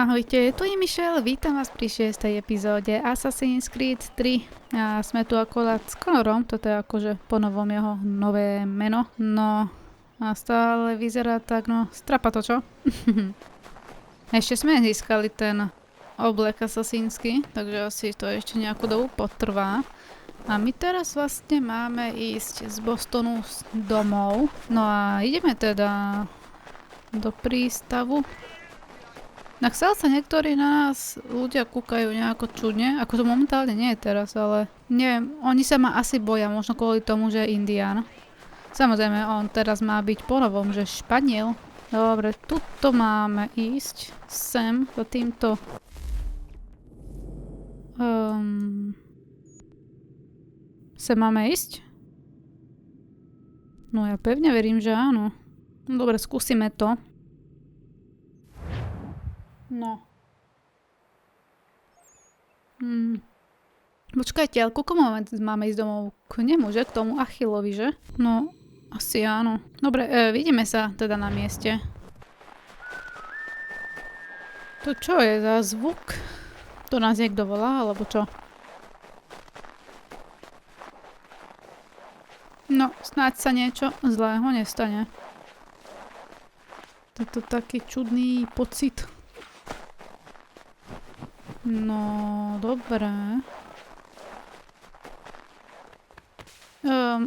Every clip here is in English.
Ahojte, tu je Michelle, vítam vás pri šiestej epizóde Assassin's Creed 3 a sme tu akorát s Konnorom, toto je akože ponovom jeho nové meno, no a stále vyzerá tak, no strapa to čo? Ešte sme získali ten oblek asasínsky, takže asi to ešte nejakú dobu potrvá. A my teraz vlastne máme ísť z Bostonu domov, no a ideme teda do prístavu. Nachsal sa niektorí na nás ľudia kúkajú nejako čudne, ako to momentálne nie je teraz, ale neviem, oni sa ma asi boja, možno kvôli tomu, že je Indián. Samozrejme, on teraz má byť ponovom, že Španiel. Dobre, tuto máme ísť, sem, za týmto... Sem máme ísť? No ja pevne verím, že áno. Dobre, skúsime to. No. Počkajte, ale koľko máme ísť domov? K nemu, že? K tomu Achillovi, že? No, asi áno. Dobre, vidíme sa teda na mieste. To čo je za zvuk? To nás niekto volá, alebo čo? No, snáď sa niečo zlého nestane. Toto taký čudný pocit. No, dobré.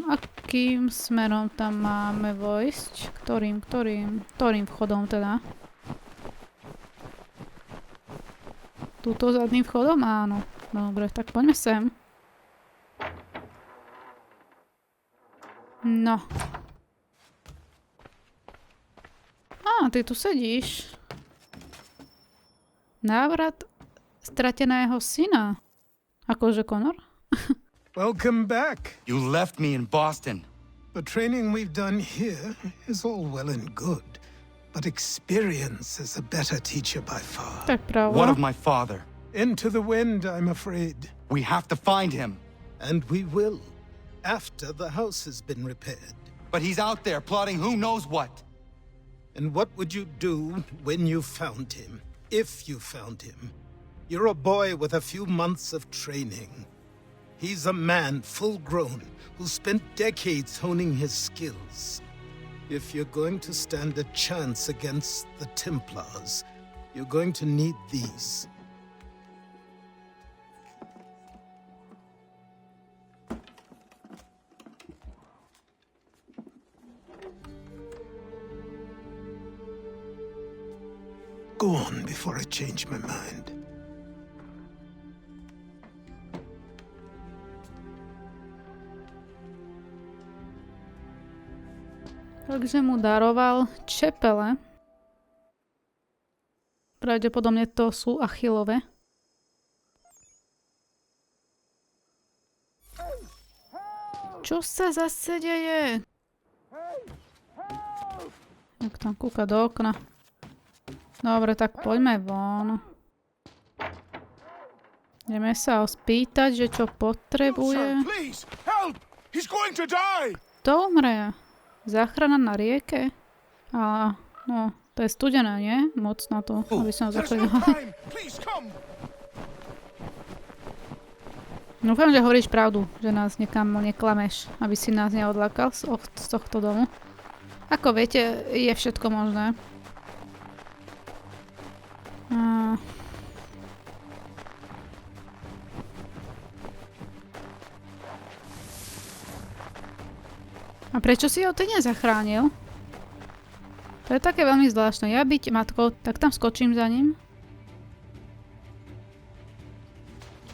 Akým smerom tam máme vojsť? Ktorým vchodom teda? Túto zadným vchodom? Áno. Dobre, tak poďme sem. No. Ty tu sedíš. Návrat strateného syna. Akože Connor? Welcome back. You left me in Boston. The training we've done here is all well and good, but experience is a better teacher by far. Tak pravda. What of my father? Into the wind, I'm afraid. We have to find him. And we will, after the house has been repaired. But he's out there plotting who knows what. And what would you do when you found him? If you found him? You're a boy with a few months of training. He's a man full grown who spent decades honing his skills. If you're going to stand a chance against the Templars, you're going to need these. Go on before I change my mind. Takže mu daroval čepele. Pravdepodobne to sú Achillove. Čo sa zase deje? Jak tam kúka do okna. Dobre, tak poďme von. Ideme sa ho spýtať, že čo potrebuje. To umre. Záchrana na rieke? Ale, no, to je studené, nie? Moc na to, aby som ho zachránila. Dúfam, že hovoríš pravdu, že nás niekam neklameš, aby si nás neodlákal z tohto domu. Ako viete, je všetko možné. A prečo si ho ty nezachránil? To je také veľmi zvláštne. Ja byť matkou, tak tam skočím za ním.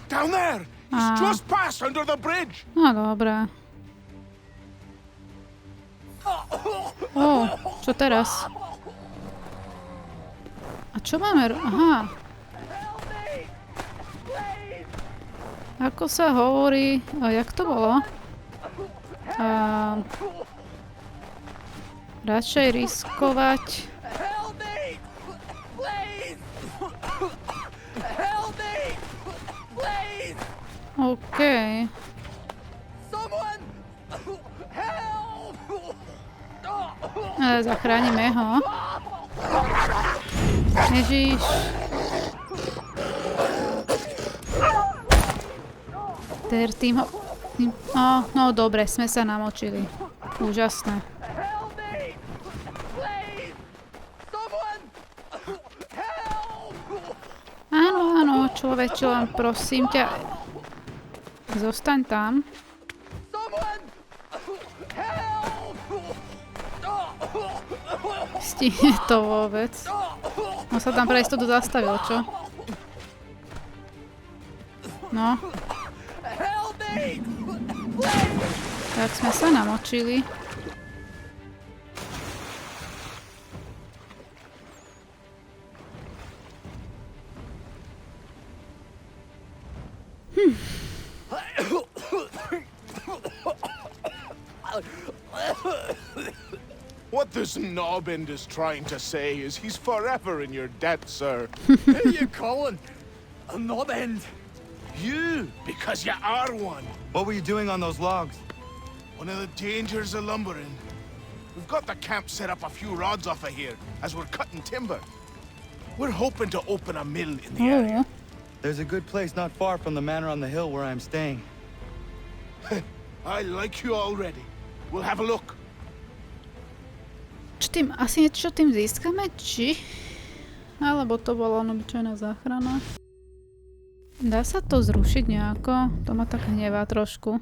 Down there! He's just passed under the bridge! No dobré. Čo teraz? A čo máme... Aha. Ako sa hovorí... Jak to bolo? Radšej riskovať. OK. Zachránime ho. Ježiš. Tým ho... No dobre, sme sa namočili. Úžasné. Áno, človeče, len prosím ťa. Zostaň tam. Stihne to vôbec. On sa tam pre istotu zastavil, čo? No. Tak sme sa namočili. What this knobend is trying to say is he's forever in your debt, sir. Who are you calling? A knobend? You, because you are one. What were you doing on those logs? One of the dangers of lumbering. We've got the camp set up a few rods off of here as we're cutting timber. We're hoping to open a mill in the area. There's a good place not far from the manor on the hill where I'm staying. I like you already. We'll have a look. Asi niečo tým získame, či? Alebo to bola obyčajná záchrana? Dá sa to zrušiť nejako? To ma tak hnevá trošku.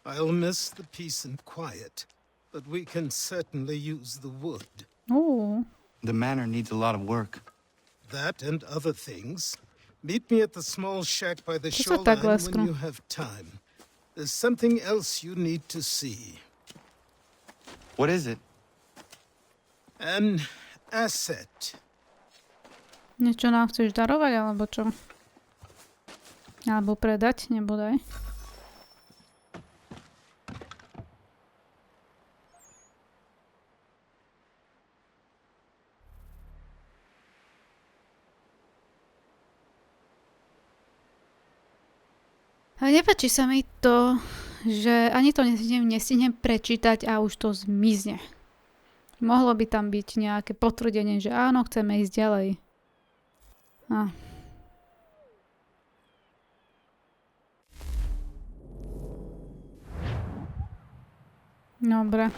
I'll miss the peace and quiet, but we can certainly use the wood. The manor needs a lot of work. That and other things. Meet me at the small shack by the Čo sa tak shoreline lesknú? when you have time. There's something else you need to see. What is it? An asset. Niečo nám chceš darovať, alebo čo? Alebo predať, nebodaj. Ale nepáči sa mi to, že ani to nestihnem prečítať a už to zmizne. Mohlo by tam byť nejaké potvrdenie, že áno, chceme ísť ďalej. Dobre.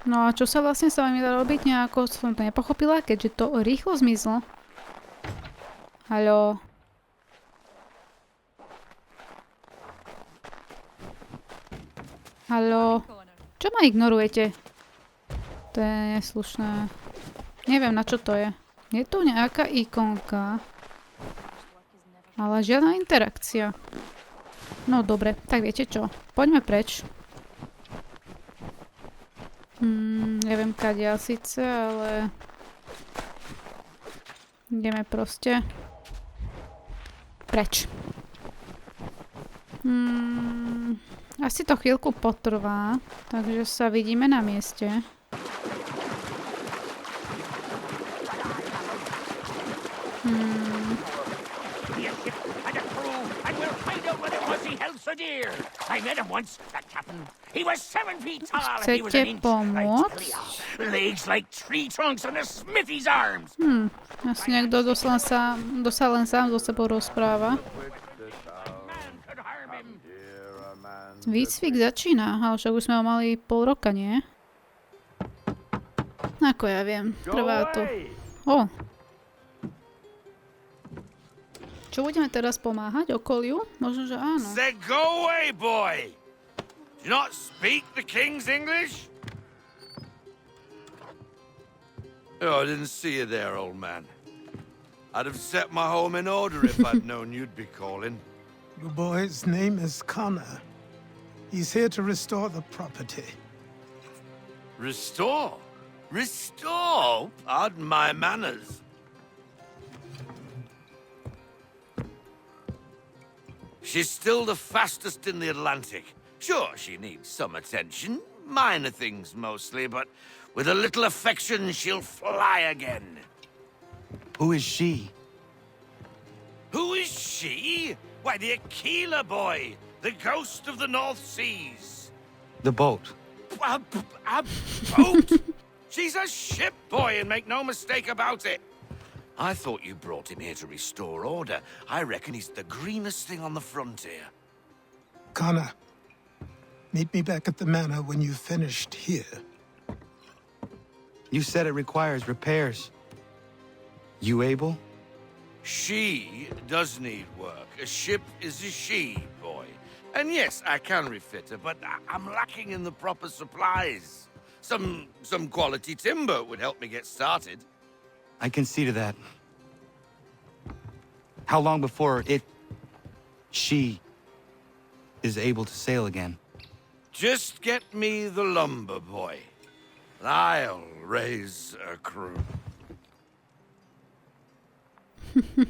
No a čo sa vlastne sa mi dá robiť? Nejako som to nepochopila, keďže to rýchlo zmizlo. Haló. Haló. Čo ma ignorujete? To je neslušné. Neviem, na čo to je. Je tu nejaká ikonka. Ale žiadna interakcia. No dobre, tak viete čo. Poďme preč. Neviem kadia síce, ale... Ideme proste... Preč. Asi to chvíľku potrvá, takže sa vidíme na mieste. Chcete pomôcť? Asi niekto dosť len sám so sebou rozpráva. Výcvik začína, ale však už sme ho mali pol roka, nie? Ako ja viem, trvá to. Čo budeme teraz pomáhať okoliu? Možno, že áno. Say go away, boy! Do you not speak the king's English? Oh, I didn't see you there, old man. I'd have set my home in order if I'd known you'd be calling. The boy's name is Connor. He's here to restore the property. Restore? Restore? Pardon my manners. She's still the fastest in the Atlantic. Sure, she needs some attention. Minor things mostly, but with a little affection, she'll fly again. Who is she? Who is she? Why, the Achilla boy, the ghost of the North Seas. The boat. A boat? She's a ship boy, and make no mistake about it. I thought you brought him here to restore order. I reckon he's the greenest thing on the frontier. Connor, meet me back at the manor when you've finished here. You said it requires repairs. You able? She does need work. A ship is a she, boy. And yes, I can refit her, but I'm lacking in the proper supplies. Some quality timber would help me get started. I can see to that. How long before she is able to sail again? Just get me the lumber, boy. I'll raise a crew.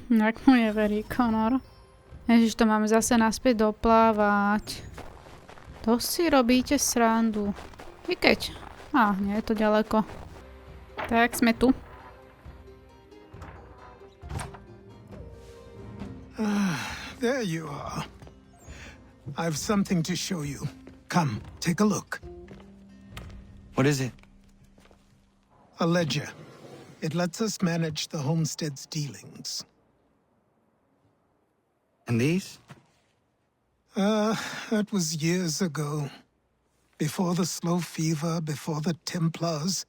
Jak mu je verí, Connor. Ježiš, to máme zase naspäť doplávať. To si robíte srandu. I keď. Nie je to ďaleko. Tak, sme tu. There you are. I've something to show you. Come, take a look. What is it? A ledger. It lets us manage the homestead's dealings. And these? That was years ago. Before the slow fever, before the Templars,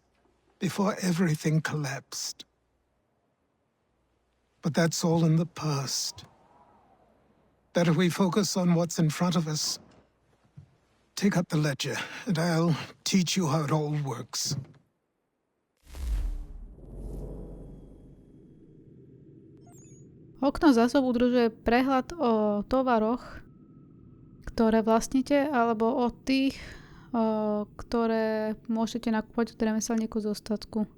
before everything collapsed. But that's all in the past. Better we focus on what's in front of us. Take up the ledger, and I'll teach you how it all works. Okno zásob udržuje prehľad o tovaroch, ktoré vlastníte, alebo o tých, ktoré môžete nakúpať od remeselníku z ostatku.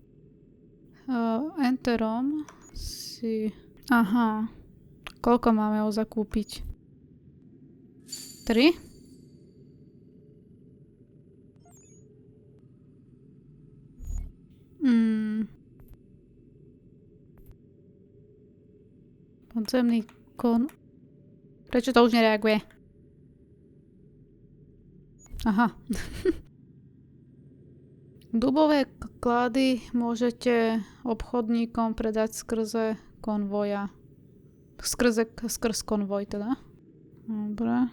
Enterom si... Aha. Koľko máme ho zakúpiť? 3? Podzemný Prečo to už nereaguje? Aha. Dubové klady môžete obchodníkom predať skrze konvoja. Skrz konvoj teda. Dobre.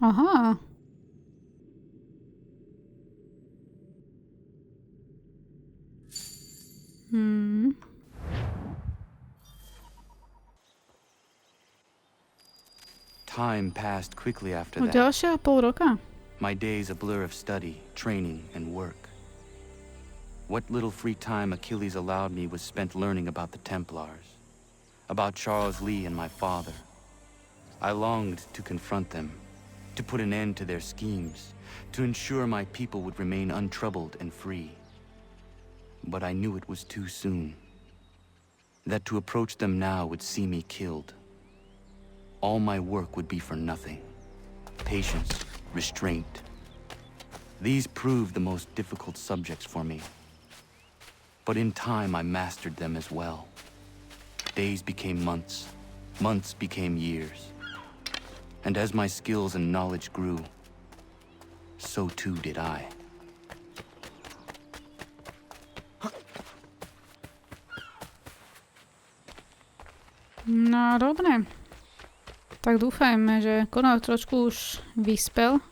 Aha. Time passed quickly after that. Ďalšia pol roka. My days a blur of study, training, and work. What little free time Achilles allowed me was spent learning about the Templars, about Charles Lee and my father. I longed to confront them, to put an end to their schemes, to ensure my people would remain untroubled and free. But I knew it was too soon, that to approach them now would see me killed. All my work would be for nothing. Patience, restraint. These proved the most difficult subjects for me. But in time I mastered them as well. Days became months, months became years. And as my skills and knowledge grew, so too did I. No, dobre. Tak dúfajme, že Connor trošku už vyspel.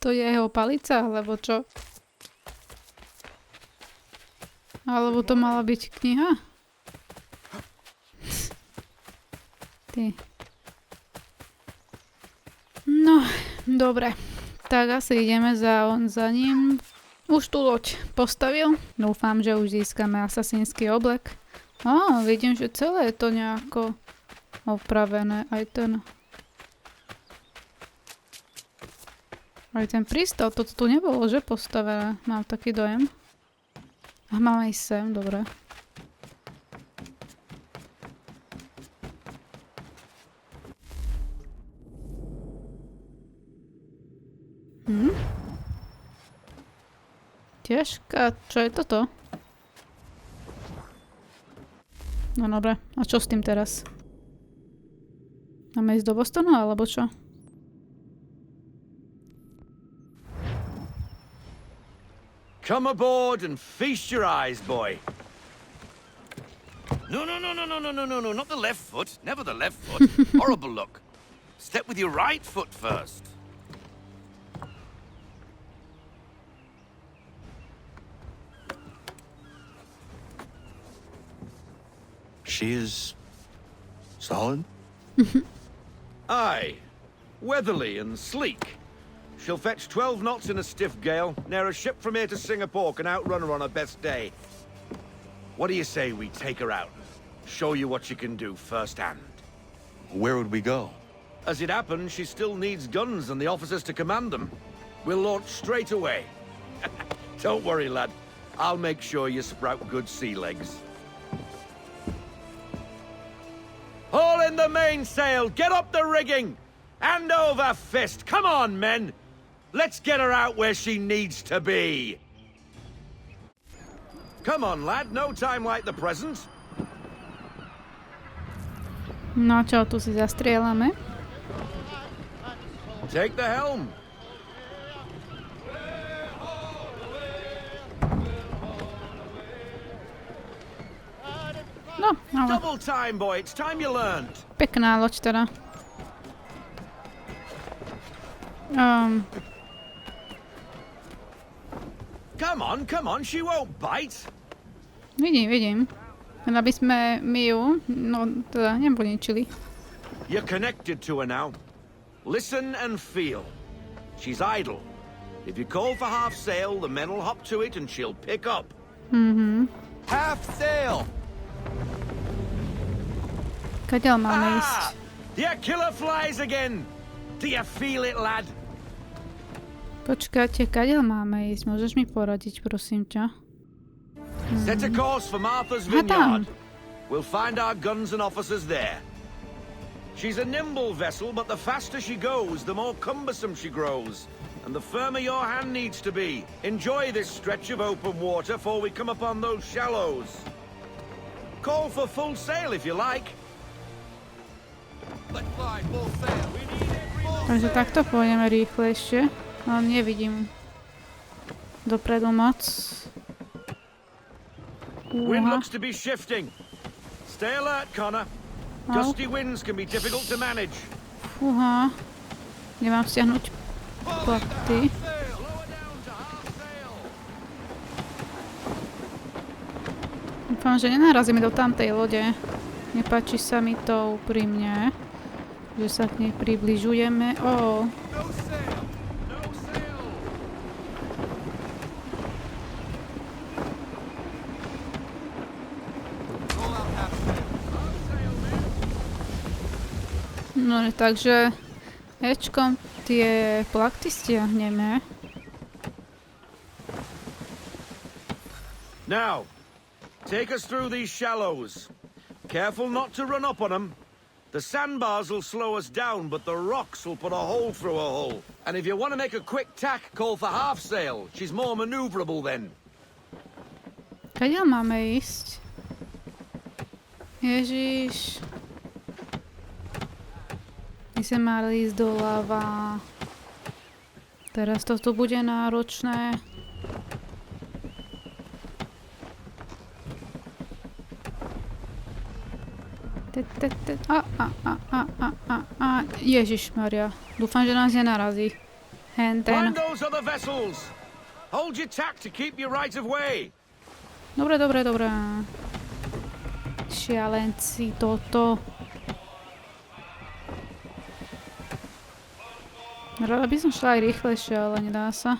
To je jeho palica, alebo čo? Alebo to mala byť kniha? Ty. No, dobre. Tak asi ideme za ním. Už tú loď postavil. Dúfam, že už získame asasínsky oblek. Vidím, že celé je to nejako opravené. Aj ten prístav, toto tu nebolo, že postavené. Mám taký dojem. A mám aj sem, dobre. Tiežka, čo je toto? No dobre, a čo s tým teraz? Máme ísť do Bostonu, alebo čo? Come aboard and feast your eyes, boy. No, not the left foot. Never the left foot. Horrible look. Step with your right foot first. She is solid? Aye. Weatherly and sleek. She'll fetch 12 knots in a stiff gale. Ne'er a ship from here to Singapore can outrun her on her best day. What do you say we take her out? Show you what she can do firsthand. Where would we go? As it happens, she still needs guns and the officers to command them. We'll launch straight away. Don't worry, lad. I'll make sure you sprout good sea legs. Haul in the mainsail! Get up the rigging! Hand over fist! Come on, men! Let's get her out where she needs to be! Come on, lad. No time like the present. No čo, tu si zastrieľame. Take the helm. No, ale Double time, boy. It's time you learned. pekná loď teda. Come on. She won't bite. Vidím. Len aby sme my ju, no teda neboničili. You're connected to her now. Listen and feel. She's idle. If you call for half sail, the men will hop to it and she'll pick up. Half sail! Kadiaľ máme ísť? The Achilla flies again. Do you feel it, lad? Počkajte, kadiaľ máme ísť? Môžeš mi poradiť, prosím ťa? Set a course for Martha's Aha, tam. Vineyard. We'll find our guns and officers there. She's a nimble vessel, but the faster she goes, the more cumbersome she grows. And the firmer your hand needs to be. Enjoy this stretch of open water before we come upon those shallows. Call for full sail if you like. Let's fly full sail. We need it. Takže takto pôjdeme rýchlejšie. No nevidím dopredu moc. Wind Uha. looks to be shifting. Stay alert, Connor. Gusty winds can be difficult to manage. Fúha. Nemám stiahnuť platy. Dúfam, že nenarazíme do tamtej lode. Nepáči sa mi to úprimne, že sa k nej približujeme. Ó. No takže Ečkom tie plakty stiahneme. Now, take us through these shallows. Careful not to run up on them. The sandbars will slow us down, but the rocks will put a hole through a hole. And if you want to make a quick tack, call for half sail. She's more maneuverable then. Kadiaľ máme ísť? Ježiš. My sme mali ísť doľava. Teraz toto bude náročné. Ježišmaria. Dúfam, že nás nenarazí. Henten. Find those other vessels. Hold your tack to keep your right of way. Dobre. Šialenci toto. Rada by som šla aj rýchlejšie, ale nedá sa.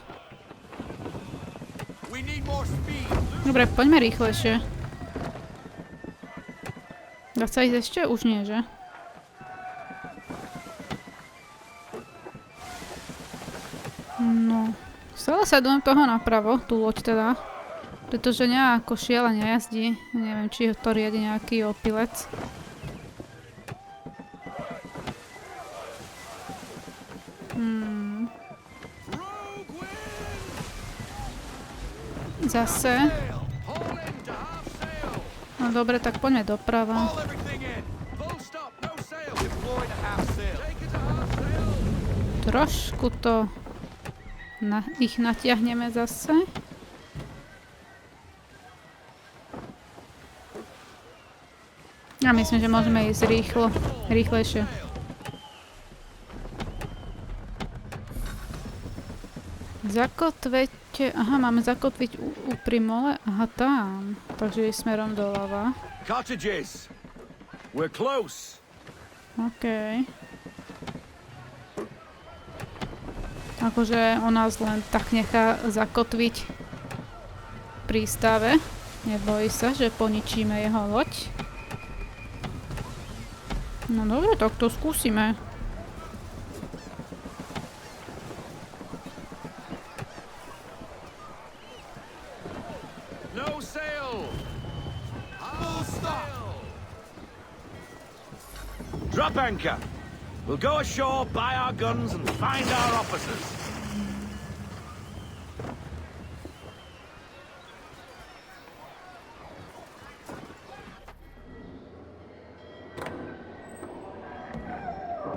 Dobre, poďme rýchlejšie. Dá sa ísť ešte? Už nie, že? No. Stále sa dám toho napravo, tú loď teda. Pretože nejako šiela nejazdí. Neviem, či to riadi nejaký opilec. Zase. No dobre, tak poďme doprava. Trošku to ich natiahneme zase. Ja myslím, že môžeme ísť rýchlejšie. Zakotveť... Aha, máme zakotviť pri mole. Aha, tam. Takže je smerom doľava. Cottages. We're close. OK. Akože on nás len tak nechá zakotviť v prístave. Nebojí sa, že poničíme jeho loď. No dobre, tak to skúsime. No sail. Full stop. Drop anchor. We'll go ashore, buy our guns, and find our officers.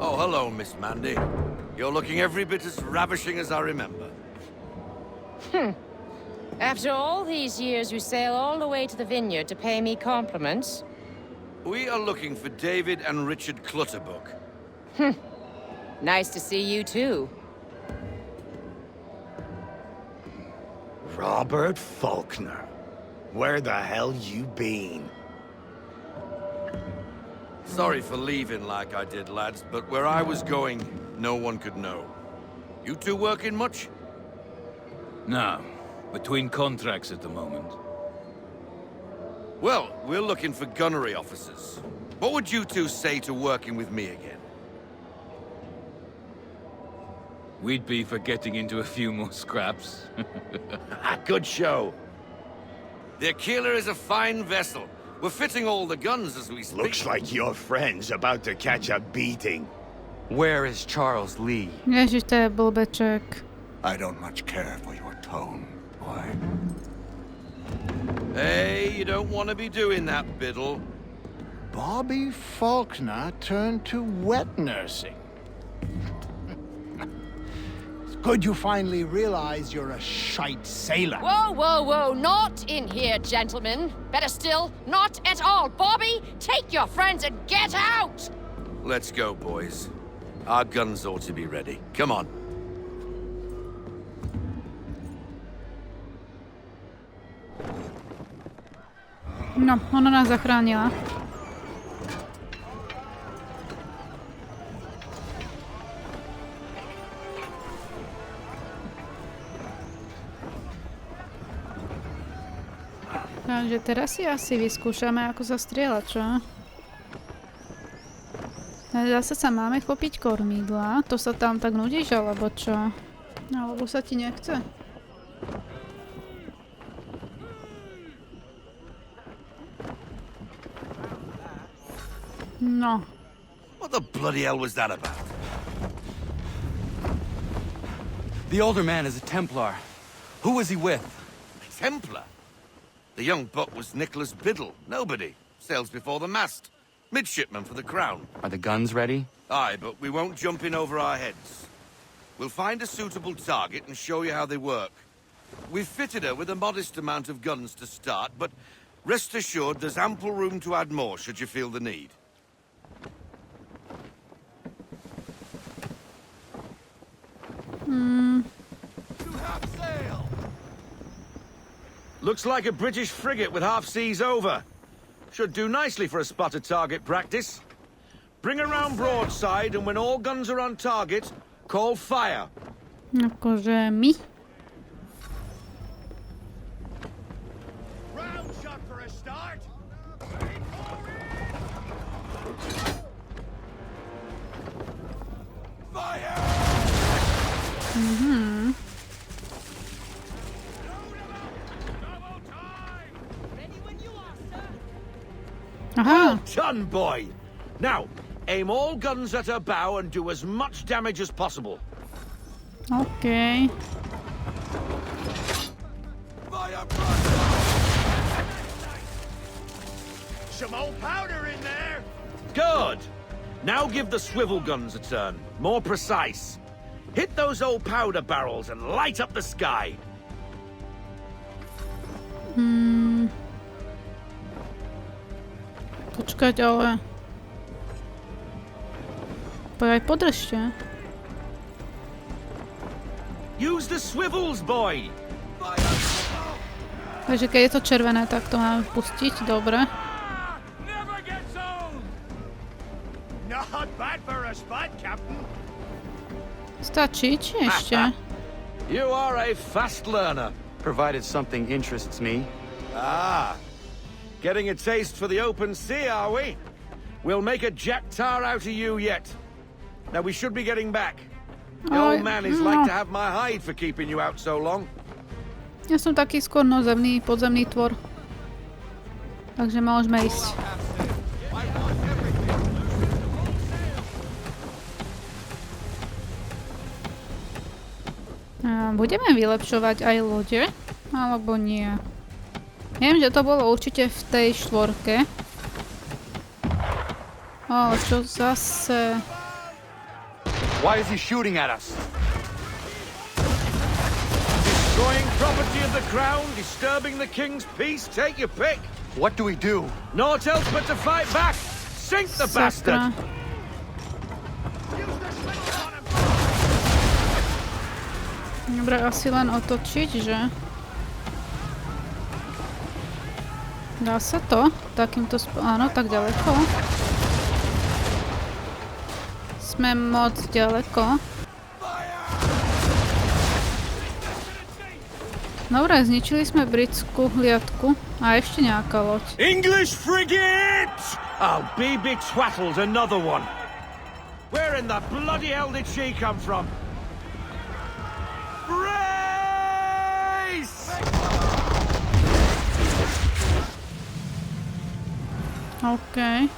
Oh, hello, Miss Mandy. You're looking every bit as ravishing as I remember. After all these years, you sail all the way to the vineyard to pay me compliments? We are looking for David and Richard Clutterbuck. Nice to see you, too. Robert Faulkner. Where the hell you been? Sorry for leaving like I did, lads, but where I was going, no one could know. You two working much? No. Between contracts at the moment. Well, we're looking for gunnery officers. What would you two say to working with me again? We'd be for getting into a few more scraps. Good show. The Achilla is a fine vessel. We're fitting all the guns as we speak. Looks like your friend's about to catch a beating. Where is Charles Lee? Ježiš, to je blbeček. I don't much care for your tone, boy. Hey, you don't want to be doing that, Biddle. Bobby Faulkner turned to wet nursing. It's good you finally realize you're a shite sailor. Whoa, whoa, whoa, not in here, gentlemen. Better still, not at all. Bobby, take your friends and get out! Let's go, boys. Our guns ought to be ready. Come on. No, ona nás zachránila. Takže teraz si asi vyskúšame, ako sa strieľa, čo? Zase sa máme chopiť kormidla. To sa tam tak nudíš, alebo čo? Alebo sa ti nechce? No. What the bloody hell was that about? The older man is a Templar. Who was he with? Templar? The young buck was Nicholas Biddle. Nobody. Sails before the mast. Midshipman for the Crown. Are the guns ready? Aye, but we won't jump in over our heads. We'll find a suitable target and show you how they work. We've fitted her with a modest amount of guns to start, but rest assured there's ample room to add more should you feel the need. Looks like a British frigate with half seas over. Should do nicely for a spotted target practice. Bring around broadside, and when all guns are on target, call fire. Akože my? Round shot for a start. Fire! Aha, Done, boy. Now, aim all guns at her bow and do as much damage as possible. OK. Fire! Some old powder in there. Good. Now give the swivel guns a turn. More precise. Hit those old powder barrels and light up the sky. Tu Počkať, ale... Poď aj podržte. Use the swivels, boy. Takže keď je to červené, tak to máme pustiť. Dobre. Not bad for a spot, Captain. Stačí, či ešte? You are a fast learner. Provided something interests me. Ah. Getting a taste for the open sea, are we? We'll make a jack tar out of you yet. Now we should be getting back. The old man is like to have my hide for keeping you out so long. Ja som taký skôr nozemný, podzemný tvor. Takže môžeme ísť. Budeme vylepšovať aj lode? Alebo nie? Viem, že to bolo určite v tej štvorke. Ale čo zase... Why is he shooting at us? Destroying property of the crown, disturbing the king's peace, take your pick. What do we do? Naught else but to fight back. Sink the bastard. Dobre, asi len otočiť, že? Dá sa to? Takýmto áno, tak ďaleko. Sme moc ďaleko. Dobre, zničili sme britskú hliadku. A ešte nejaká loď. English frigate! I'll be betwattled, another one. Where in the bloody hell did she come from? Brace! OK.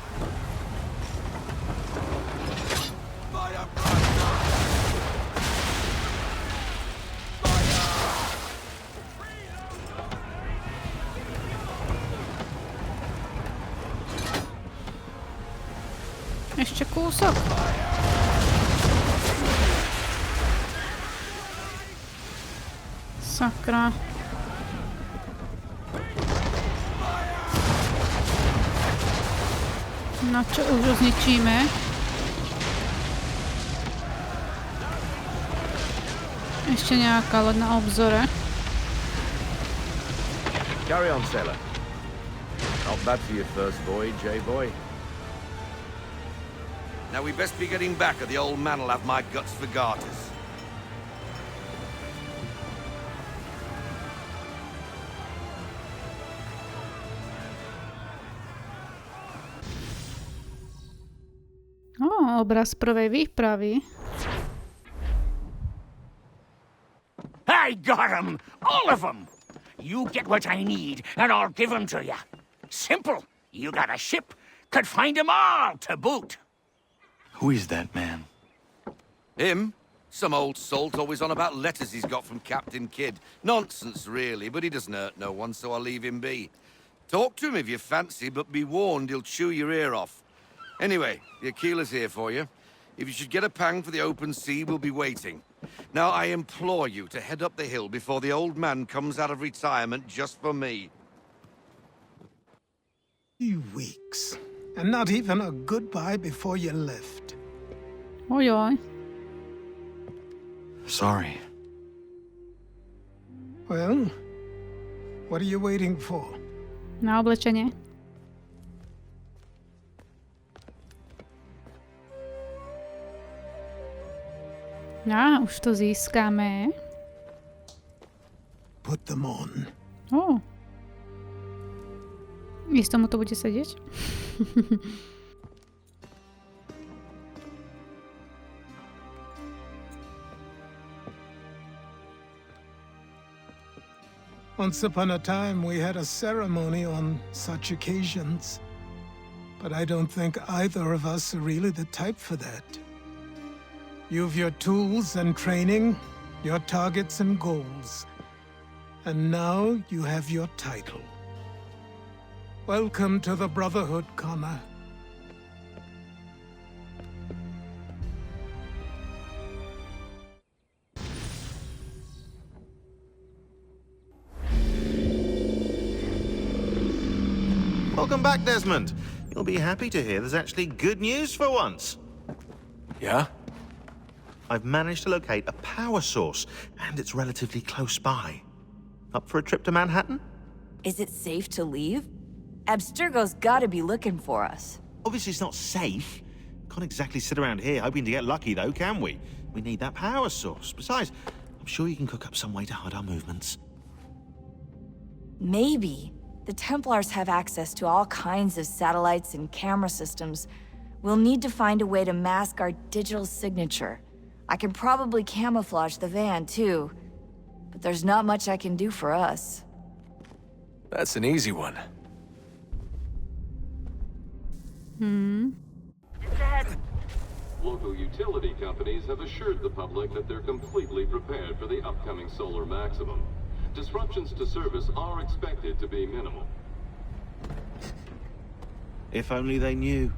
Ešte kúsok. Sakra. No čo, už ho zničíme. Ešte nejaká loď na obzore. Carry on, sailor. Not bad for your first voyage, eh, boy? Now we best be getting back, or the old man'll have my guts for garters. Obraz prvej výpravy. I got 'em! All of 'em! You get what I need, and I'll give 'em to you. Simple. You got a ship, could find 'em all to boot. Who is that man? Him? Some old salt always on about letters he's got from Captain Kidd. Nonsense, really, but he doesn't hurt no one, so I'll leave him be. Talk to him if you fancy, but be warned he'll chew your ear off. Anyway, the Achilla's here for you. If you should get a pang for the open sea, we'll be waiting. Now, I implore you to head up the hill before the old man comes out of retirement just for me. 3 weeks, and not even a goodbye before you left. Ojoj. Sorry. Well, what are you waiting for? Na oblečenie. Už to získame. Put them on. Isto mu to bude sedieť. Once upon a time, we had a ceremony on such occasions. But I don't think either of us are really the type for that. You've your tools and training, your targets and goals. And now you have your title. Welcome to the Brotherhood, Connor. Welcome back, Desmond. You'll be happy to hear there's actually good news for once. Yeah? I've managed to locate a power source, and it's relatively close by. Up for a trip to Manhattan? Is it safe to leave? Abstergo's gotta be looking for us. Obviously it's not safe. Can't exactly sit around here hoping to get lucky, though, can we? We need that power source. Besides, I'm sure you can cook up some way to hide our movements. Maybe. The Templars have access to all kinds of satellites and camera systems. We'll need to find a way to mask our digital signature. I can probably camouflage the van, too. But there's not much I can do for us. That's an easy one. Just ahead. Local utility companies have assured the public that they're completely prepared for the upcoming solar maximum. Disruptions to service are expected to be minimal. If only they knew.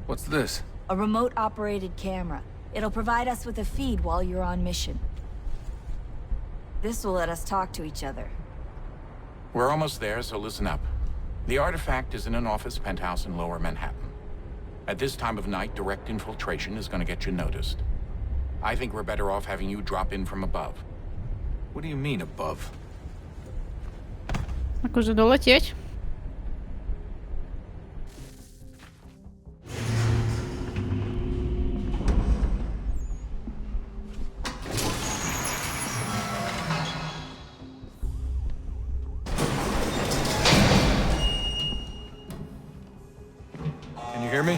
What's this? A remote-operated camera. It'll provide us with a feed while you're on mission. This will let us talk to each other. We're almost there, so listen up. The artifact is in an office penthouse in Lower Manhattan. At this time of night, direct infiltration is going to get you noticed. I think we're better off having you drop in from above. What do you mean above? Akože doletieť? Can you hear me?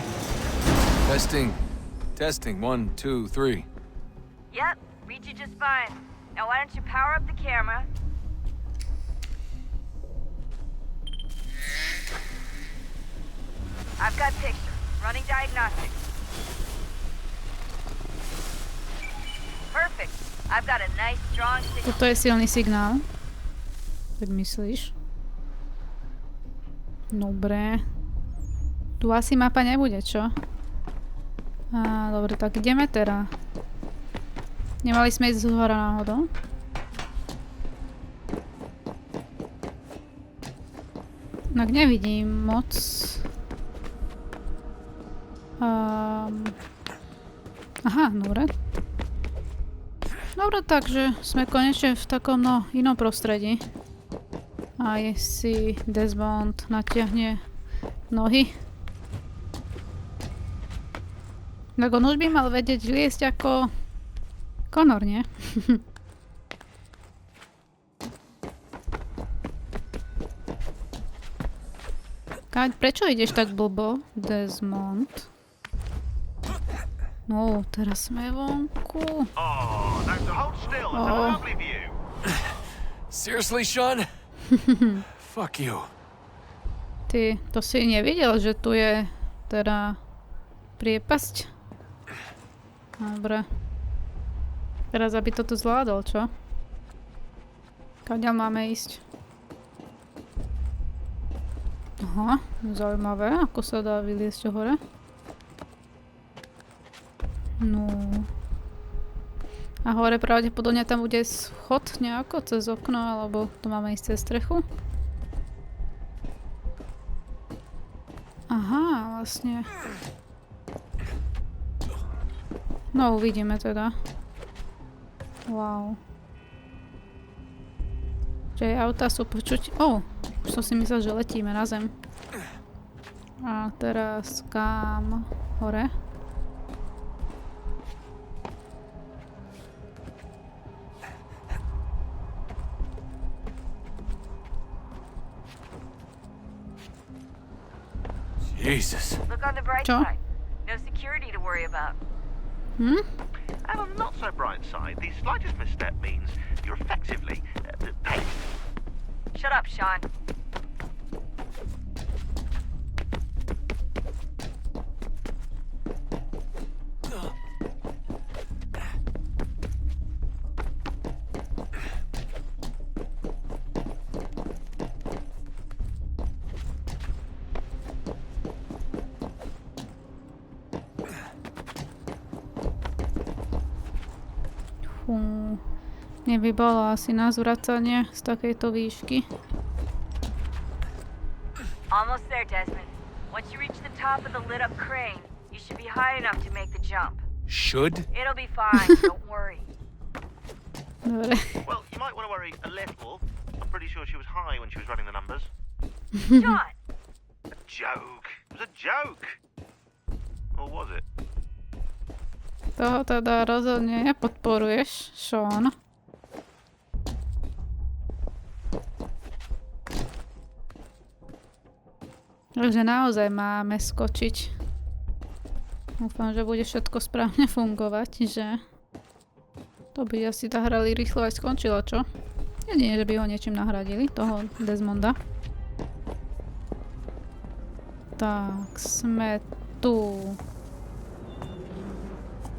Testing. Testing. 1, 2, 3. Yep, read you just fine. Now why don't you power up the camera? I've got picture. Running diagnostics. Perfect. I've got a nice strong signal. Toto je silný signál. Tak myslíš? Dobre. Tu asi mapa nebude, čo? Dobre, tak ideme teda. Nemali sme ísť z hora náhodou? Tak nevidím moc. Aha, dobre. Dobre, takže sme konečne v takom inom prostredí. Aj si Desmond natiahne nohy. Tak on už by mal vedieť liesť ako Connor, nie? Prečo ideš tak blbo, Desmond? No, teraz sme vonku. Seriously, Sean? Fuck you. Ty, to si nevidel, že tu je teda priepasť? Dobre. Teraz, aby to tu zvládol, čo? Kaďal máme ísť? Aha, zaujímavé, ako sa dá vyliesť hore. No. A hore pravdepodobne tam bude schod nejako cez okno, alebo tu máme ísť cez strechu? Aha, vlastne. No, uvidíme teda. Wow. Že autá sú počuť. Už som si myslel, že letíme na zem. A teraz kam? Hore? Jesus. Look on the bright side. No security to worry about. And on the not so bright side, the slightest misstep means you're effectively Shut up, Sean. Mne by bolo asi na zvracanie z takejto výšky. Almost there, Desmond. Once you reach the top of the lit-up crane, you should be high enough to make the jump. Should? It'll be fine, don't worry. Well, you might want to worry a little. I'm pretty sure she was high when she was running the numbers. John! A joke. It was a joke. Or was it? Toho teda rozhodne nepodporuješ, Sean. Takže naozaj máme skočiť. Dúfam, že bude všetko správne fungovať, že to by asi tá hra rýchlo aj skončila, čo? Jedine, že by ho niečím nahradili, toho Desmonda. Tak, sme tu.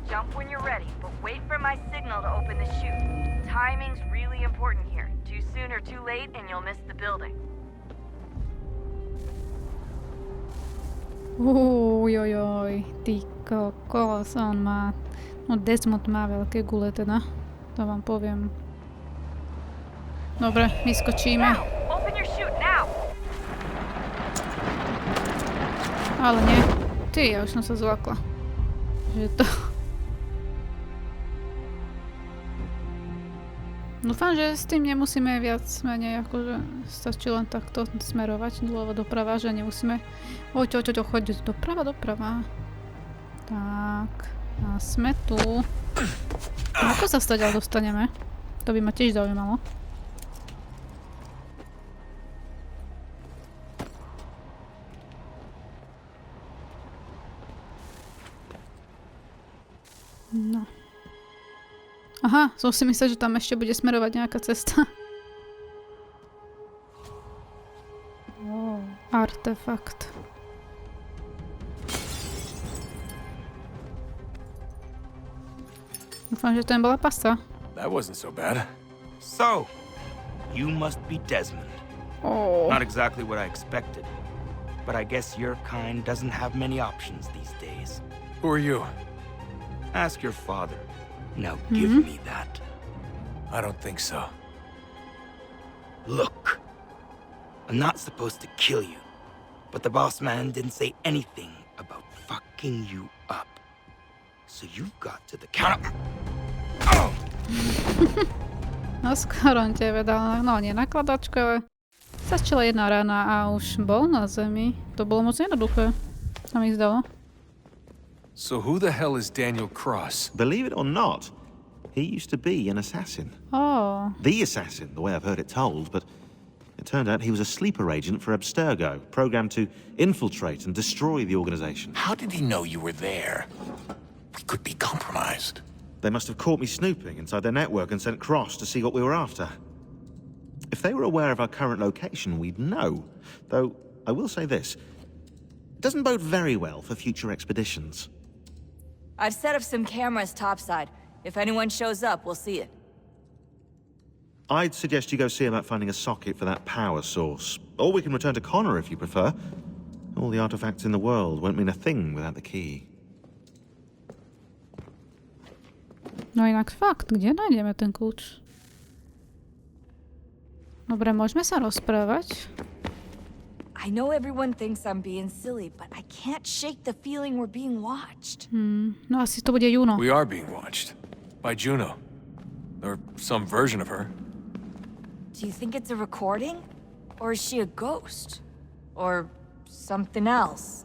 Jump when you're ready, but wait for my signal to open the chute. Timing's really important here. Too soon or too late and you'll miss the building. Jojoj, ty kokos, on má... No Desmond má veľké gule teda, to vám poviem. Dobre, vyskočíme. Ale nie. Ty, ja už som sa zlakla. Že to... Dúfam, že s tým nemusíme viac menej, akože stačí len takto smerovať dlho doprava, že nemusíme... choď doprava. Tak, a sme tu. Ako sa stadiaľ dostaneme? To by ma tiež zaujímalo. No. Aha, som si myslel, že tam ešte bude smerovať nejaká cesta. Artefakt. Dúfam, že to bola pasta. That wasn't so bad. So, you must be Desmond. Oh. Not exactly what I expected. But I guess your kind doesn't have many options these days. Who are you? Ask your father. Now give me that. I don't think so. Look, I'm not supposed to kill you, but the boss man didn't say anything about fucking you up. So you've got to the counter. Oh! No skoro on tebe dal, no nie nakladačka, ale stačila jedna rana a už bol na zemi. To bolo moc jednoduché, sa mi zdalo. So who the hell is Daniel Cross? Believe it or not, he used to be an assassin. Oh. The assassin, the way I've heard it told, but it turned out he was a sleeper agent for Abstergo, programmed to infiltrate and destroy the organization. How did he know you were there? We could be compromised. They must have caught me snooping inside their network and sent Cross to see what we were after. If they were aware of our current location, we'd know. Though, I will say this. It doesn't bode very well for future expeditions. I've set up some cameras topside. If anyone shows up, we'll see it. I'd suggest you go see about finding a socket for that power source. Or we can return to Connor if you prefer. All the artifacts in the world won't mean a thing without the key. No inak fakt, kde nájdeme ten kľúč? Dobre, môžeme sa rozprávať. I know everyone thinks I'm being silly, but I can't shake the feeling we're being watched. No asi to bude Juno. We are being watched. By Juno. Or some version of her. Do you think it's a recording? Or is she a ghost? Or something else?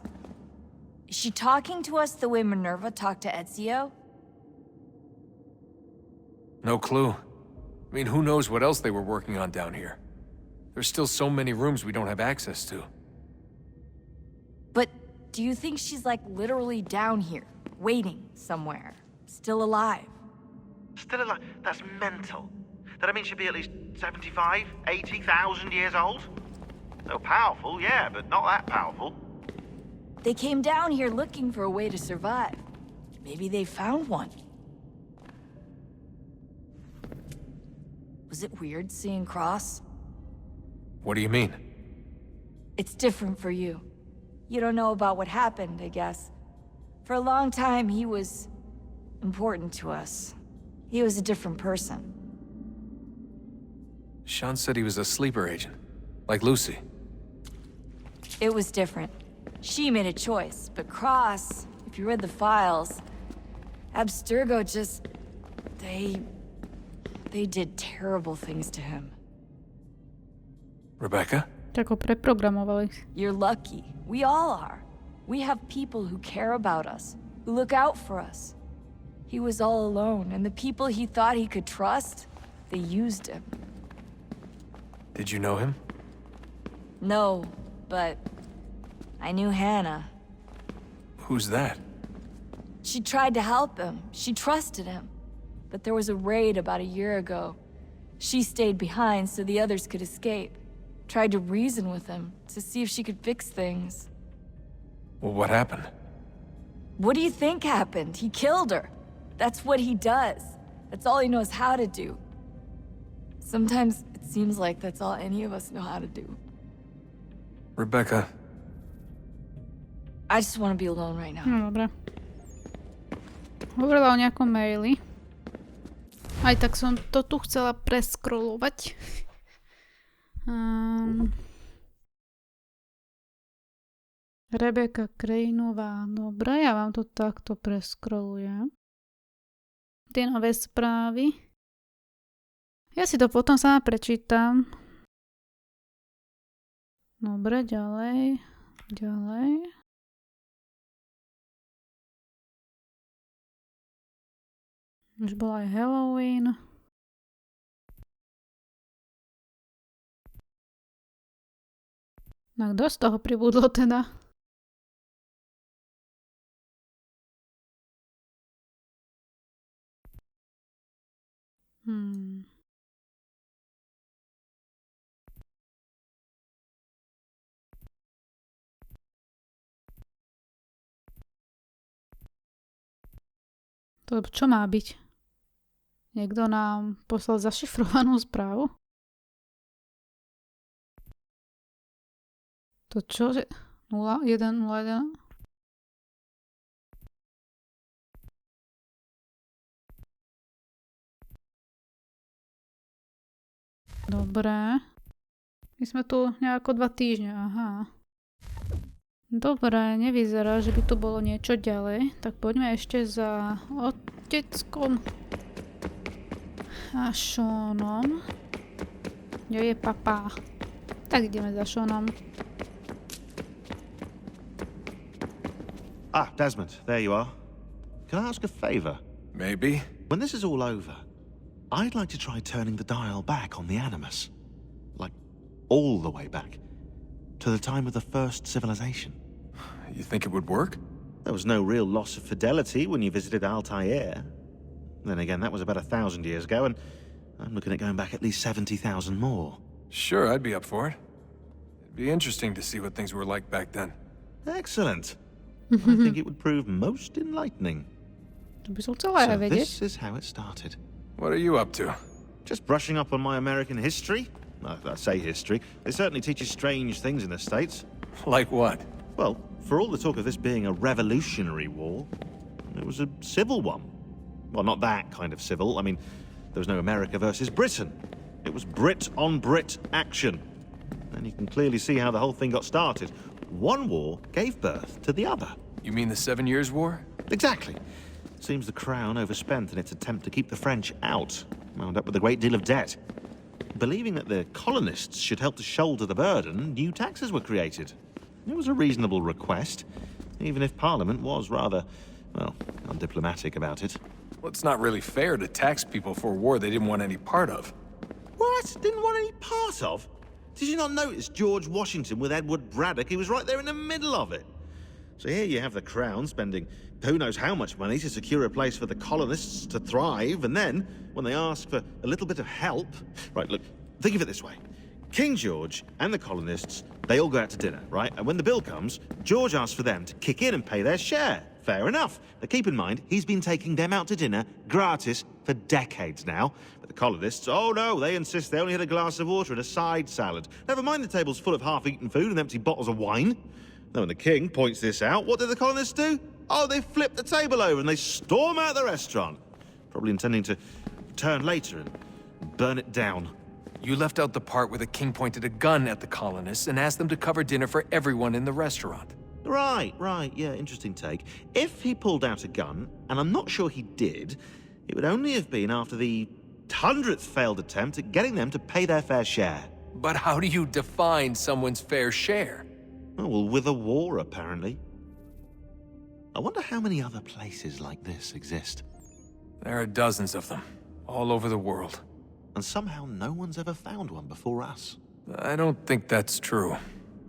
Is she talking to us the way Minerva talked to Ezio? No clue. I mean, who knows what else they were working on down here? There's still so many rooms we don't have access to. But do you think she's like literally down here, waiting somewhere, still alive? Still alive? That's mental. That means she'd be at least 75, 80,000 years old? They're powerful, yeah, but not that powerful. They came down here looking for a way to survive. Maybe they found one. Was it weird seeing Cross? What do you mean? It's different for you. You don't know about what happened, I guess. For a long time, he was important to us. He was a different person. Sean said he was a sleeper agent. Like Lucy. It was different. She made a choice, but Cross, if you read the files, Abstergo just... They did terrible things to him. Rebecca? Tak ho preprogramovali. You're lucky. We all are. We have people who care about us, who look out for us. He was all alone, and the people he thought he could trust, they used him. Did you know him? No, but I knew Hannah. Who's that? She tried to help him. She trusted him. But there was a raid about a year ago. She stayed behind so the others could escape. Tried to reason with him, to see if she could fix things. Well, what happened? What do you think happened? He killed her. That's what he does. That's all he knows how to do. Sometimes it seems like that's all any of us know how to do. Rebecca. I just want to be alone right now. No, dobre. Hovorila o nejakom maili. Aj tak som to tu chcela preskrolovať. Rebeka Krejnová. Dobre, ja vám to takto preskrolujem. Tie nové správy. Ja si to potom sama prečítam. Dobre, ďalej. Ďalej. Už bol aj Halloween. No kto z toho pribudlo teda? To čo má byť? Niekto nám poslal zašifrovanú správu? To čo? 0101? Dobre. My sme tu nejako 2 týždne, aha. Dobre, nevyzerá, že by tu bolo niečo ďalej. Tak poďme ešte za oteckom a Seanom. Kde je papá? Tak ideme za Seanom. Ah, Desmond, there you are. Can I ask a favor? Maybe. When this is all over, I'd like to try turning the dial back on the Animus. Like, all the way back. To the time of the first civilization. You think it would work? There was no real loss of fidelity when you visited Altair. Then again, that was about 1,000 years ago, and I'm looking at going back at least 70,000 more. Sure, I'd be up for it. It'd be interesting to see what things were like back then. Excellent. I think it would prove most enlightening. So this is how it started. What are you up to? Just brushing up on my American history. I say history. They certainly teach you strange things in the States. Like what? Well, for all the talk of this being a revolutionary war, it was a civil one. Well, not that kind of civil. I mean, there was no America versus Britain. It was Brit on Brit action. And you can clearly see how the whole thing got started. One war gave birth to the other. You mean the 7 Years' War? Exactly. Seems the Crown overspent in its attempt to keep the French out, wound up with a great deal of debt. Believing that the colonists should help to shoulder the burden, new taxes were created. It was a reasonable request, even if Parliament was rather, well, undiplomatic about it. Well, it's not really fair to tax people for a war they didn't want any part of. What? Didn't want any part of? Did you not notice George Washington with Edward Braddock? He was right there in the middle of it. So here you have the Crown spending who knows how much money to secure a place for the colonists to thrive, and then, when they ask for a little bit of help... Right, look, think of it this way. King George and the colonists, they all go out to dinner, right? And when the bill comes, George asks for them to kick in and pay their share. Fair enough. But keep in mind, he's been taking them out to dinner gratis for decades now. But the colonists, oh no, they insist they only had a glass of water and a side salad. Never mind the table's full of half-eaten food and empty bottles of wine. Then when the king points this out, what do the colonists do? Oh, they flip the table over and they storm out the restaurant. Probably intending to return later and burn it down. You left out the part where the king pointed a gun at the colonists and asked them to cover dinner for everyone in the restaurant. Right, yeah, interesting take. If he pulled out a gun, and I'm not sure he did, it would only have been after the 100th failed attempt at getting them to pay their fair share. But how do you define someone's fair share? Oh, well, with a war, apparently. I wonder how many other places like this exist. There are dozens of them, all over the world. And somehow no one's ever found one before us. I don't think that's true.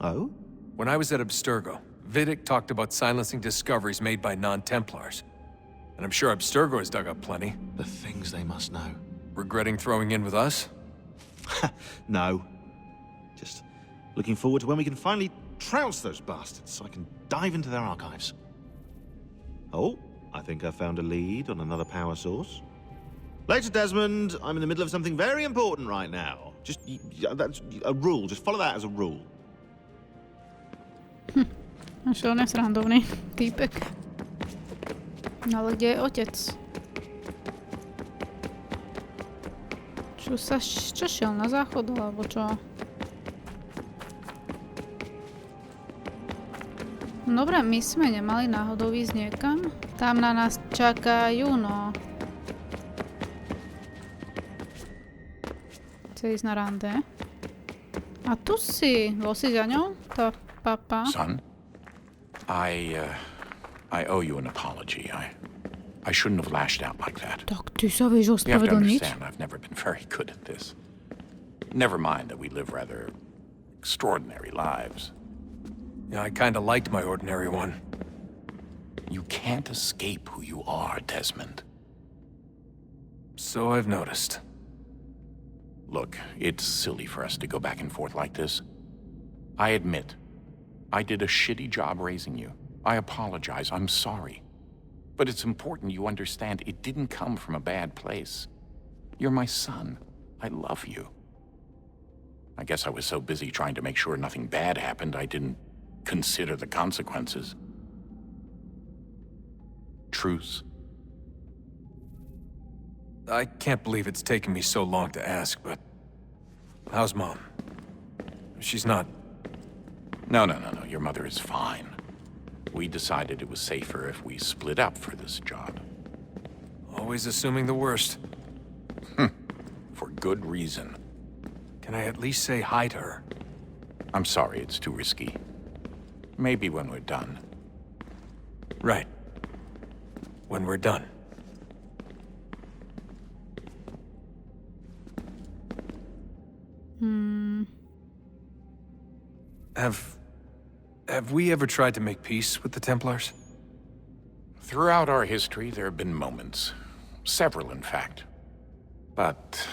Oh? When I was at Abstergo, Vidic talked about silencing discoveries made by non-Templars. And I'm sure Abstergo has dug up plenty. The things they must know. Regretting throwing in with us? No. Just looking forward to when we can finally trounce those bastards so I can dive into their archives. Oh, I think I found a lead on another power source. Later, Desmond. I'm in the middle of something very important right now. That's a rule. Just follow that as a rule. Našiel nesrandovný týpek. Ale kde je otec? Čo šiel na záchod, alebo čo? Dobre, my sme nemali náhodou ísť niekam? Tam na nás čakajú, no. Chce ísť na rande. A tu si. Bol si za ňou? Tá papa. Son, I owe you an apology. I shouldn't have lashed out like that. Tak ty sa vieš You have to ospravedlniť? understand, I've never been very good at this. Never mind that we live rather extraordinary lives. Yeah, I kinda liked my ordinary one. You can't escape who you are, Desmond. So I've noticed. Look, it's silly for us to go back and forth like this. I admit, I did a shitty job raising you. I apologize, I'm sorry. But it's important you understand it didn't come from a bad place. You're my son. I love you. I guess I was so busy trying to make sure nothing bad happened, I didn't consider the consequences. Truce? I can't believe it's taken me so long to ask, but... How's Mom? She's not... No. Your mother is fine. We decided it was safer if we split up for this job. Always assuming the worst. For good reason. Can I at least say hi to her? I'm sorry, it's too risky. Maybe when we're done. Right. When we're done. Have we ever tried to make peace with the Templars? Throughout our history, there have been moments. Several, in fact. But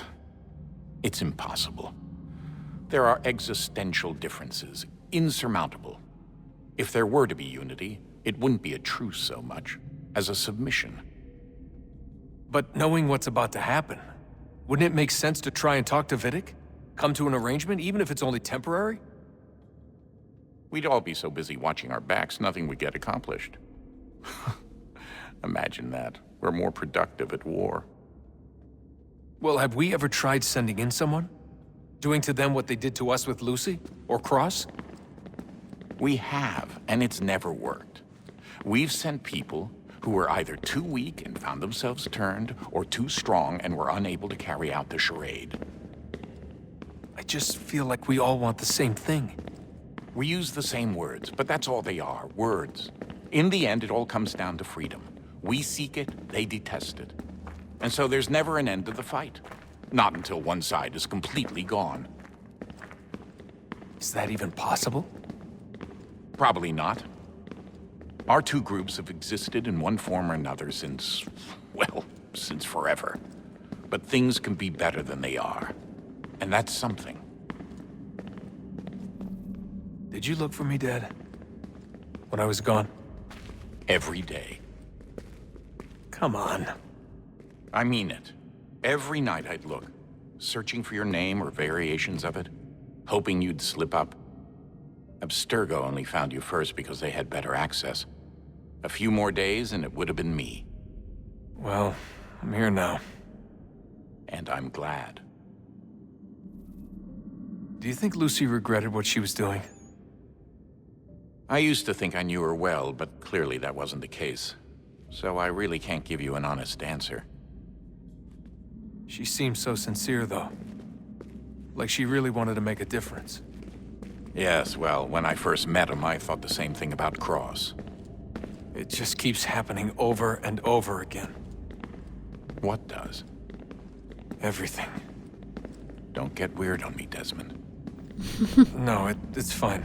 it's impossible. There are existential differences, insurmountable. If there were to be unity, it wouldn't be a truce so much as a submission. But knowing what's about to happen, wouldn't it make sense to try and talk to Vidic? Come to an arrangement, even if it's only temporary? We'd all be so busy watching our backs, nothing would get accomplished. Imagine that. We're more productive at war. Well, have we ever tried sending in someone? Doing to them what they did to us with Lucy? Or Cross? We have, and it's never worked. We've sent people who were either too weak and found themselves turned, or too strong and were unable to carry out the charade. I just feel like we all want the same thing. We use the same words, but that's all they are, words. In the end, it all comes down to freedom. We seek it, they detest it. And so there's never an end to the fight. Not until one side is completely gone. Is that even possible? Probably not. Our two groups have existed in one form or another since, well, since forever. But things can be better than they are. And that's something. Did you look for me, Dad? When I was gone? Every day. Come on. I mean it. Every night I'd look, searching for your name or variations of it, hoping you'd slip up. Abstergo only found you first because they had better access. A few more days and it would have been me. Well, I'm here now. And I'm glad. Do you think Lucy regretted what she was doing? I used to think I knew her well, but clearly that wasn't the case. So I really can't give you an honest answer. She seemed so sincere, though. Like she really wanted to make a difference. Yes, well, when I first met him, I thought the same thing about Cross. It just keeps happening over and over again. What does? Everything. Don't get weird on me, Desmond. No, it's fine.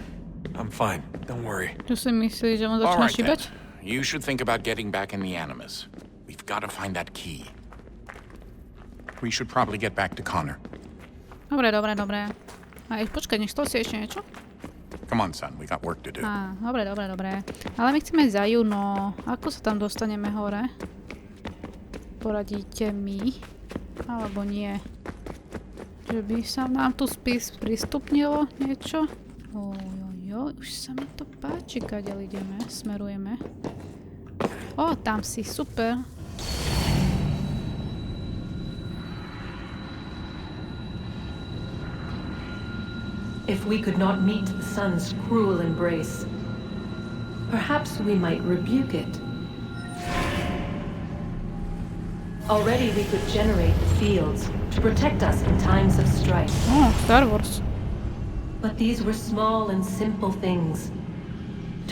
I'm fine. Don't worry. Čo si myslíš, že on All začína right, then. šíbať? You should think about getting back in the Animus. We've got to find that key. We should probably get back to Connor. Dobre. A počkaj, nechcel si ešte niečo? Come on, son. We got work to do. Dobre. Ale my chceme za Juno. Ako sa tam dostaneme hore? Poradíte mi? Alebo nie? Že by sa nám tu spis pristupnilo niečo? Už sa mi to páči, kadiaľ ideme, smerujeme. Tam si, super. If we could not meet the sun's cruel embrace, perhaps we might rebuke it. Already we could generate the fields to protect us in times of strife. Star Wars. But these were small and simple things.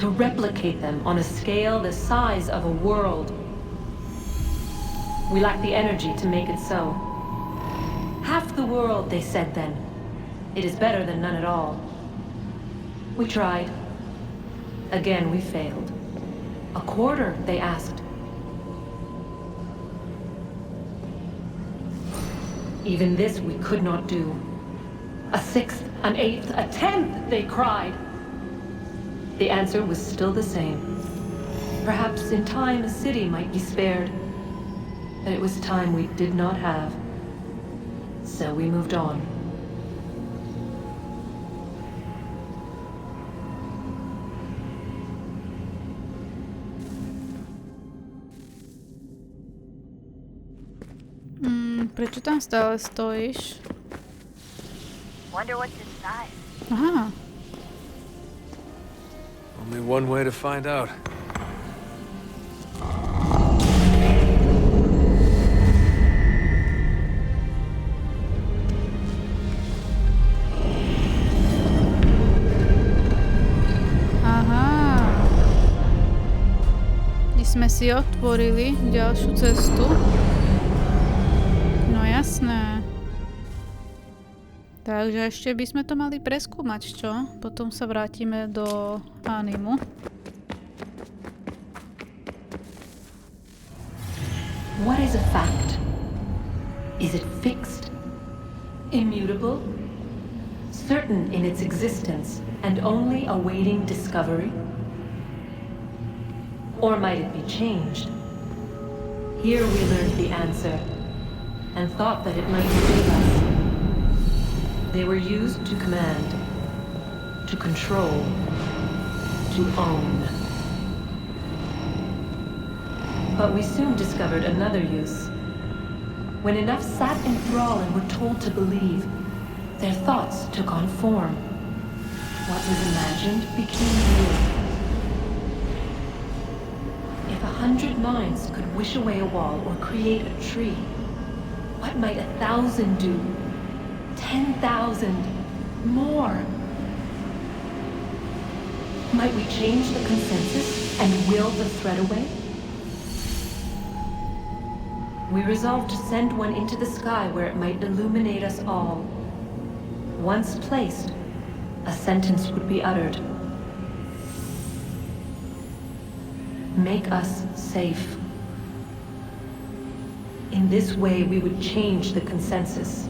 To replicate them on a scale the size of a world. We lack the energy to make it so. Half the world, they said then. It is better than none at all. We tried. Again, we failed. A quarter, they asked. Even this we could not do. A sixth, an eighth, a tenth, they cried. The answer was still the same. Perhaps in time a city might be spared. But it was time we did not have. So we moved on. Prečo tam stále stojíš? Wonder what's inside. Aha. Only one way to find out. Aha. My sme si otvorili ďalšiu cestu. No jasné. Takže ešte by sme to mali preskúmať, čo? Potom sa vrátime do animu. What is a fact? Is it fixed? Immutable? Certain in its existence and only awaiting discovery? Or might it be changed? Here we learned the answer and thought that it might save us. They were used to command, to control, to own. But we soon discovered another use. When enough sat in thrall and were told to believe, their thoughts took on form. What was imagined became real. If 100 minds could wish away a wall or create a tree, what might 1,000 do? 10,000 more. Might we change the consensus and will the thread away? We resolved to send one into the sky where it might illuminate us all. Once placed, a sentence would be uttered. Make us safe. In this way, we would change the consensus.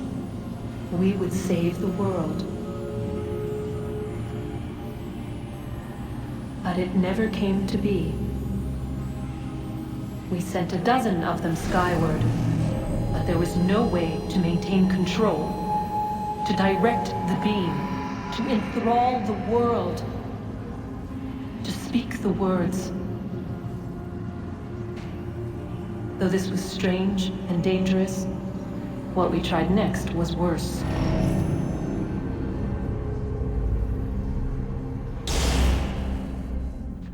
We would save the world. But it never came to be. We sent a dozen of them skyward, but there was no way to maintain control, to direct the beam, to enthrall the world, to speak the words. Though this was strange and dangerous, what we tried next was worse.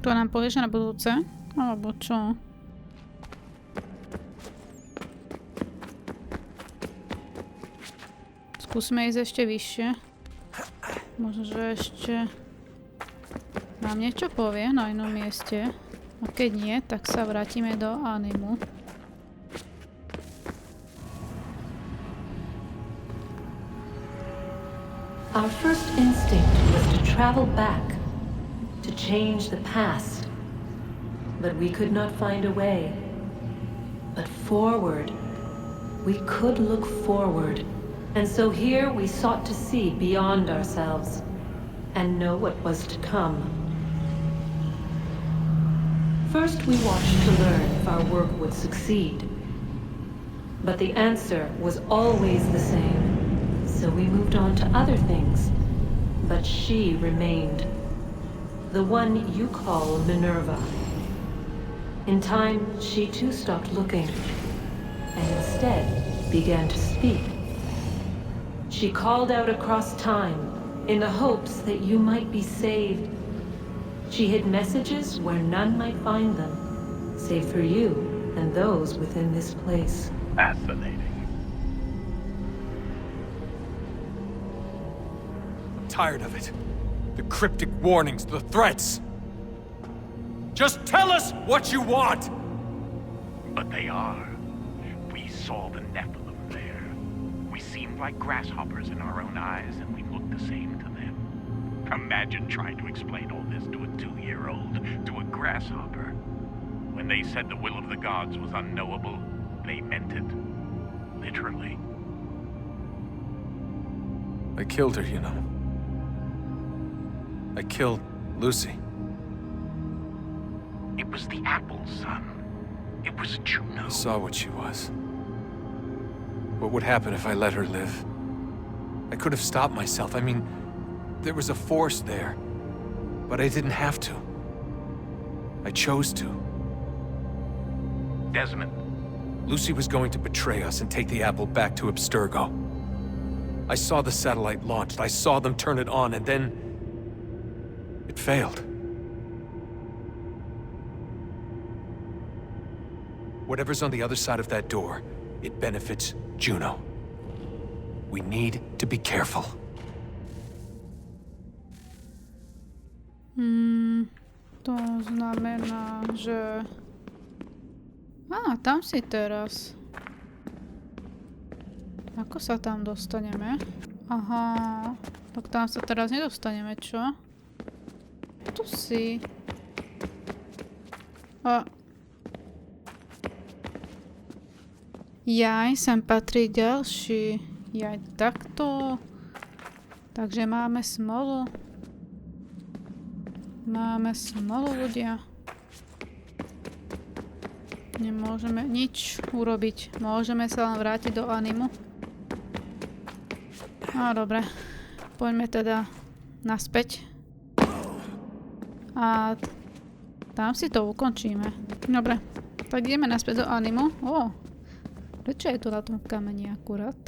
To nám povieš na budúce? Alebo čo? Skúsme ísť ešte vyššie. Možno, že ešte nám niečo povie na inom mieste. A keď nie, tak sa vrátime do animu. Our first instinct was to travel back, to change the past. But we could not find a way. But forward, we could look forward. And so here we sought to see beyond ourselves and know what was to come. First we watched to learn if our work would succeed. But the answer was always the same. So we moved on to other things. But she remained. The one you call Minerva. In time, she too stopped looking, and instead began to speak. She called out across time, in the hopes that you might be saved. She hid messages where none might find them, save for you and those within this place. Fascinating. I'm tired of it. The cryptic warnings, the threats. Just tell us what you want! But they are. We saw the Nephilim there. We seemed like grasshoppers in our own eyes, and we looked the same to them. Imagine trying to explain all this to a 2-year-old, to a grasshopper. When they said the will of the gods was unknowable, they meant it. Literally. I killed her, you know. I killed Lucy. It was the apple, son. It was Juno. I saw what she was. What would happen if I let her live? I could have stopped myself. I mean, there was a force there. But I didn't have to. I chose to. Desmond. Lucy was going to betray us and take the apple back to Abstergo. I saw the satellite launched. I saw them turn it on, and then it failed. Whatever's on the other side of that door, it benefits Juno. We need to be careful. To znamená, že... tam si teraz. Ako sa tam dostaneme? Aha, tak tam sa teraz nedostaneme, čo? Tu si. Jaj, sem patrí ďalší. Jaj, takto. Takže máme smolu. Máme smolu, ľudia. Nemôžeme nič urobiť. Môžeme sa len vrátiť do animu. Dobre. Poďme teda naspäť. A tam si to ukončíme. Dobre. Tak ideme naspäť do animu. Prečo je to na tom kameni akurát?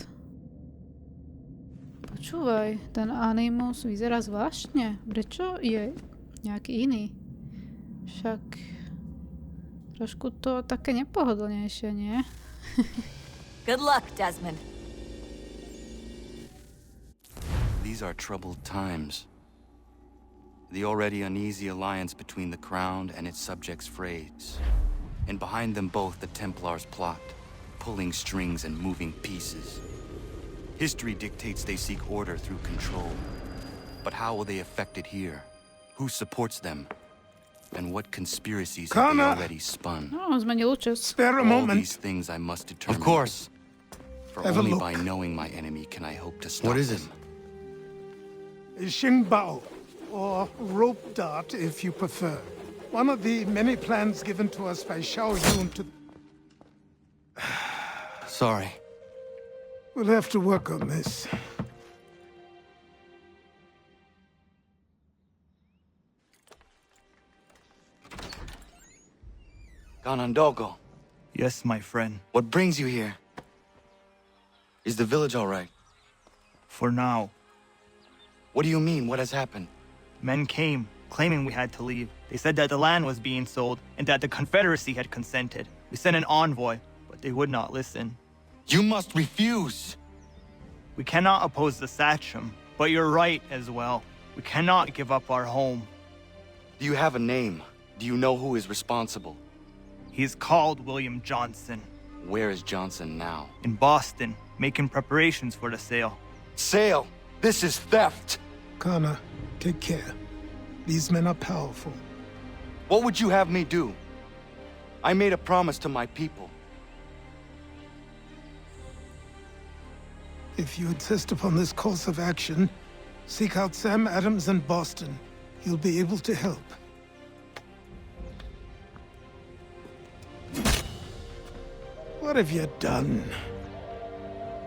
Počúvaj, ten animus vyzerá zvláštne. Prečo je nejaký iný? Však trošku to také nepohodlnejšie, nie? Good luck, Desmond. These are troubled times. The already uneasy alliance between the crown and its subjects frays. And behind them both the Templars plot, pulling strings and moving pieces. History dictates they seek order through control. But how will they affect it here? Who supports them? And what conspiracies have they already spun? Zmenil čas. Spare a All moment. these things I must determine. Of course. For Have a only look. by knowing my enemy can I hope to stop What is it? them. Xingbao, or rope dart if you prefer. One of the many plans given to us by Xiao Yun to... Sorry. We'll have to work on this. Ganondogo, Yes, my friend. what brings you here? Is the village all right? For now, What do you mean? What has happened? men came, claiming we had to leave. They said that the land was being sold and that the Confederacy had consented. We sent an envoy, but they would not listen. You must refuse. We cannot oppose the Sachem, but you're right as well. We cannot give up our home. Do you have a name? Do you know who is responsible? He is called William Johnson. Where is Johnson now? In Boston, making preparations for the sale. Sale? This is theft! Connor, take care. These men are powerful. What would you have me do? I made a promise to my people. If you insist upon this course of action, seek out Sam Adams in Boston. He'll be able to help. What have you done?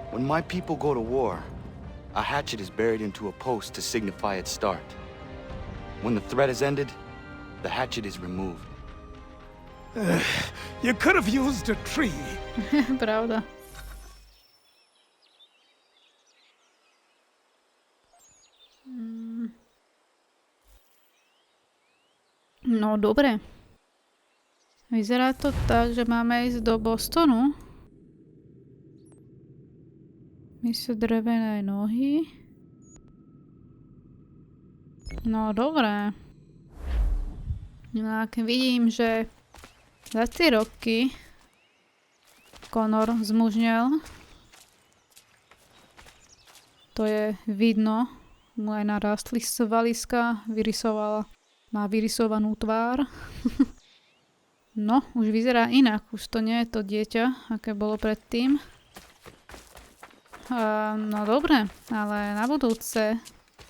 When my people go to war, a hatchet is buried into a post to signify its start. When the threat is ended, the hatchet is removed. You could have used a tree. Pravda. No dobre. Vyzerá to tak, že máme ísť do Bostonu. Miesto drevenej nohy. No dobré. No a keď vidím, že za tie roky Connor zmužnel, to je vidno, mu aj narastli svaliska, má vyrysovanú tvár. No, už vyzerá inak, už to nie je to dieťa, aké bolo predtým. No dobre, ale na budúce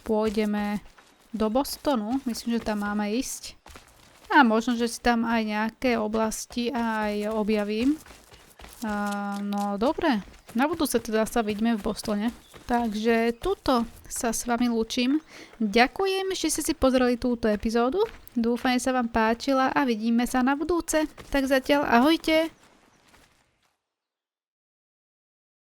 pôjdeme do Bostonu, myslím, že tam máme ísť. A možno, že si tam aj nejaké oblasti aj objavím. No dobre, na budúce teda sa vidíme v Bostone. Takže tuto sa s vami lúčim. Ďakujem, že ste si pozreli túto epizódu. Dúfam, že sa vám páčila a vidíme sa na budúce. Tak zatiaľ ahojte!